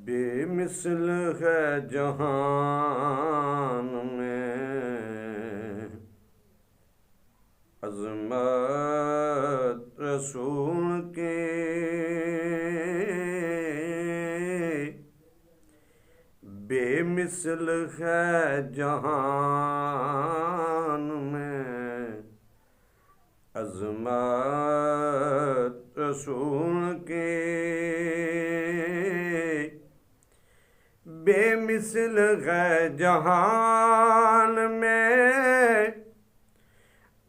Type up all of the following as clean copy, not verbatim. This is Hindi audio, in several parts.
बेमिसल है जहान में अज़मत रसूल के, बेमिसल है जहान में अज़मत रसूल के, बेमिसल है जहान में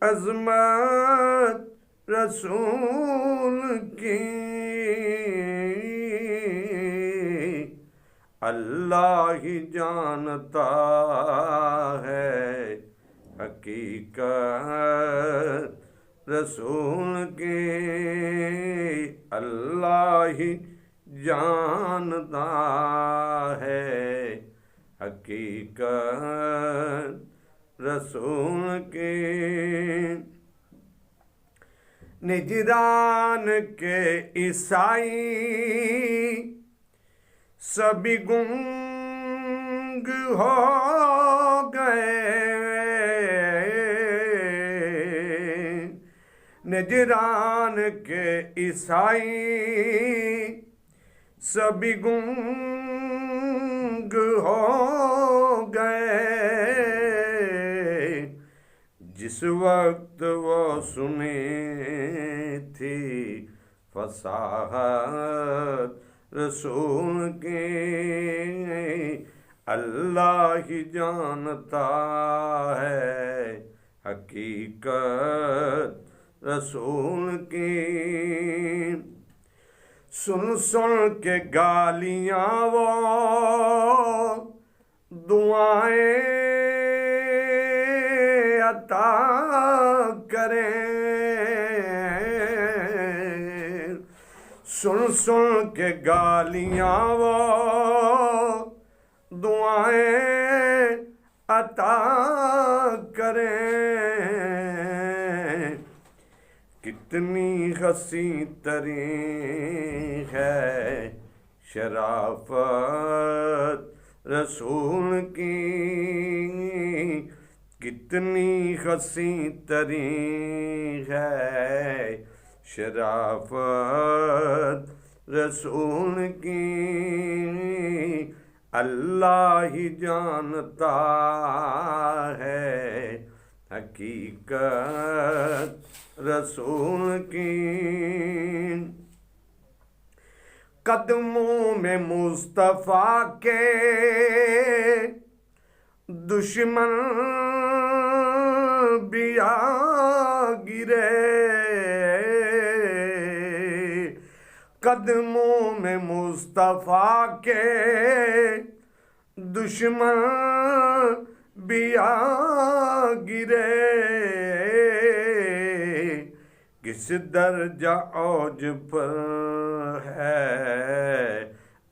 अज़मत रसूल की। अल्लाह ही जानता है हकीकत रसूल की। अल्लाह ही जानता है हकीकत रसूल की। निजरान के ईसाई सभी गुंग हो गए। निजरान के ईसाई सभी गुंग हो गए। जिस वक्त वो सुने थी फसाहत रसूल की। अल्लाह ही जानता है हकीकत रसूल की। सुन सुन के गालियां वो दुआएं अता करें। सुन सुन के गालियां वो दुआएं अता करें। कितनी हसी तरी है शराफत रसूल की। कितनी हसी तरी है शराफत रसूल की। अल्लाह ही जानता है हकीकत रसूल की। कदमों में मुस्तफा के दुश्मन भी आ गिरे। कदमों में मुस्तफा के दुश्मन भी आ गिरे। किस दर्जा औज पर है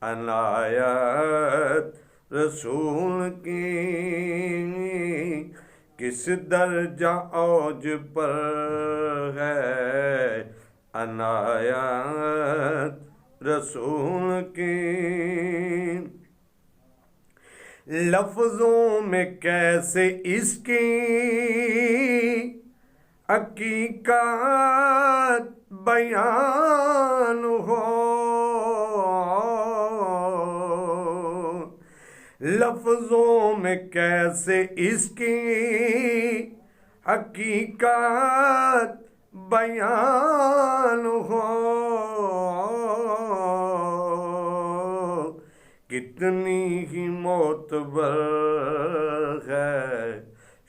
अनायत रसूल की। किस दर्जा औज पर है अनायत रसूल की। लफ्जों में कैसे इसकी हकीकत बयान हो। लफ्जों में कैसे इसकी हकीकत बयान हो। कितनी ही मोतबर है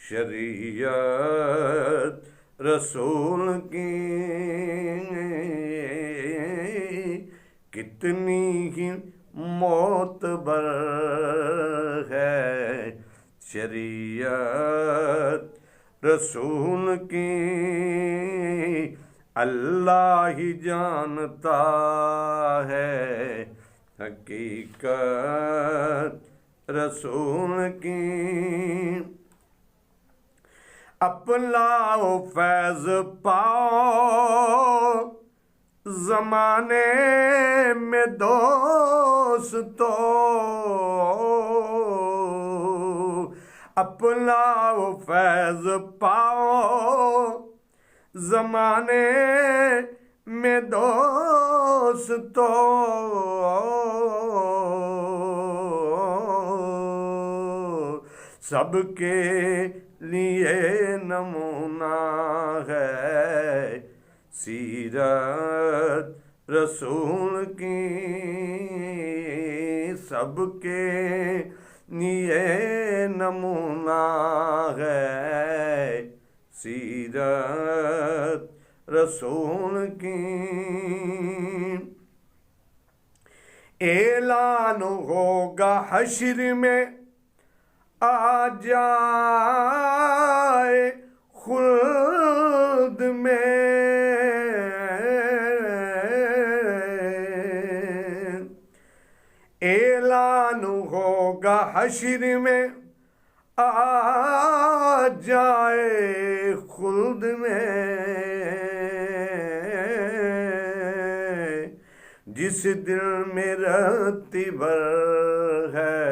शरीयत रसूल की। कितनी ही मोतबर है शरीयत रसूल की। अल्लाह ही जानता है हकीकत रसूल की। अपनाओ फैज़ पाओ जमाने में दोस्तों अपनाओ फैज पाओ, जमाने में दोस्तों सबके लिए नमूना है सीरत रसूल की, सबके लिए नमूना है सीरत रसूल की। ऐलान होगा हश्र में आ जाए खुल्द में, ऐलान होगा हश्र में आ जाए खुल्द में, जिस दिल में रत्तीबर है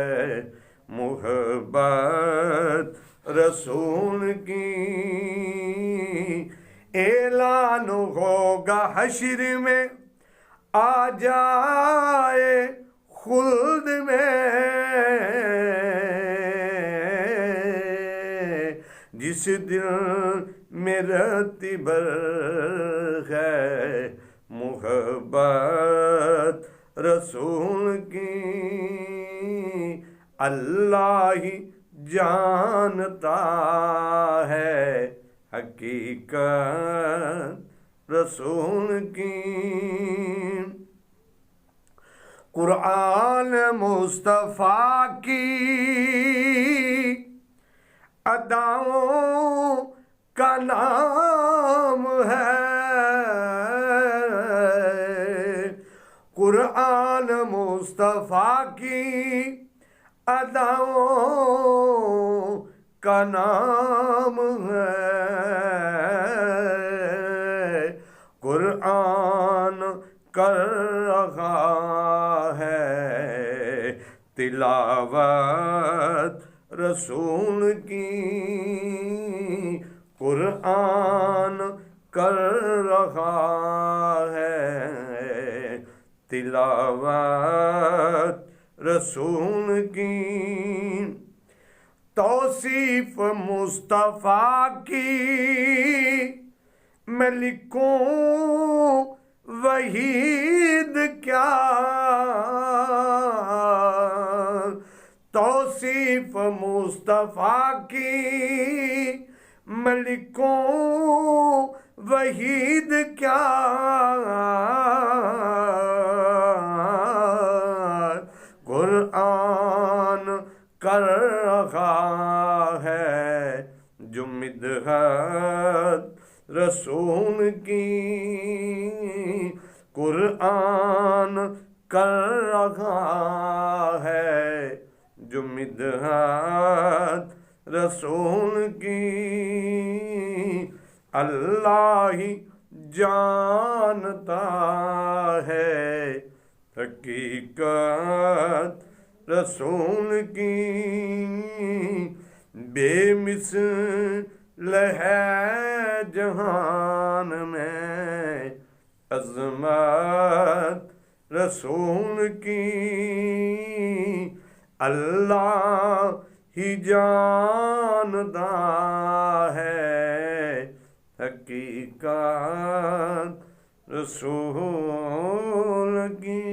मोहब्बत रसूल की। ऐलान होगा हश्र में आ जाए खुल्द में, जिस दिल में रत्तीबर है मोहब्बत रसूल की। अल्लाह ही जानता है हकीकत रसूल की। कुरान मुस्तफ़ा की अदाओं का नाम है, कुरान मुस्तफ़ा की अदाओं का नाम है, कुरान कर रहा है तिलावत रसूल की, कुरान कर रहा है तिलावत रसूल की। तौसीफ मुस्तफ़ा की मैं लिखूं वहीद क्या, तौसीफ मुस्तफ़ा की मैं लिखूं वहीद क्या, कुरान कर रहा है जो मिदहत रसूल की, कुरान कर रहा है जो मिदहत रसूल की। अल्लाह ही जानता है हकीकत रसूल की। बेमिसल है जहान में अज़मत रसूल की, अल्लाह ही जानता है हकीकत रसूल की।